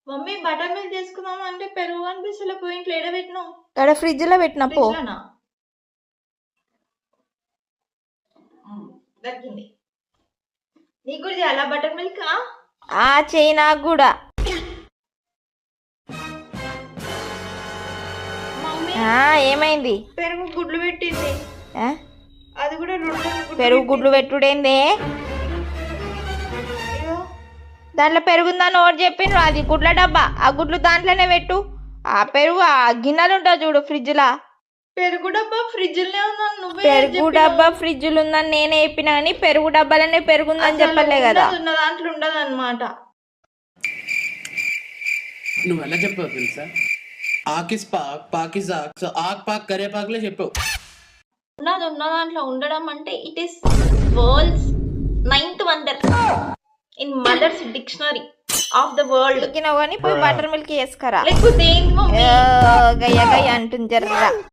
Mummy butter milk చేసుకుందాం అంటే పెరుగు అనిపిస్తలే, పోయి ఇంట్లో ఎడబెట్టినావు ఇక్కడ ఫ్రిడ్జ్ లో పెట్టిన పో. ఫ్రిడ్జ్లోనా? దక్కింది. నీకు కూడా చేయాలా బటర్ మిల్క్? ఆ చెయ్యి నాకు కూడా. మమ్మీ ఏమైంది? పెరుగు గుడ్లు పెట్టింది, ఆ? అది కూడా రెండు పెరుగు గుడ్లు పెట్టుడేందే? దాంట్లో పెరుగుందని ఓడి చెప్పిండ్రు, అది గుడ్ల డబ్బా, ఆ గుడ్లు దాంట్లోనే పెట్టు. ఆ పెరుగు ఆ గిన్నెలు ఉంటుంది చూడు ఫ్రిడ్జ్ లా. పెరుగు డబ్బా ఫ్రిడ్జ్ లో ఉందని నువ్వే పెరుగు డబ్బా ఫ్రిడ్జ్ లో ఉందని నేనే చెప్పినా కానీ పెరుగు డబ్బాలనే పెరుగుందని చెప్పలే కదా. ఉన్న దాంట్లో ఉండదు అనమాట. నువ్వు ఎలా చెప్పావు తెలుసా? ఆకిస్ పాక్ పాకిస్ ఆక్, సో ఆక్ పాక్ కరేపాకులే చెప్పావు. ఉన్నది ఉన్న దాంట్లో ఉండడం అంటే it is world's 9th wonder in mother's dictionary of the world. కానీ పోయి బటర్ మిల్క్ వేసుకరా. లేకపోతే ఏంటి మమ్మీ? గయ్య గయ్య అంటుంది జర్రా.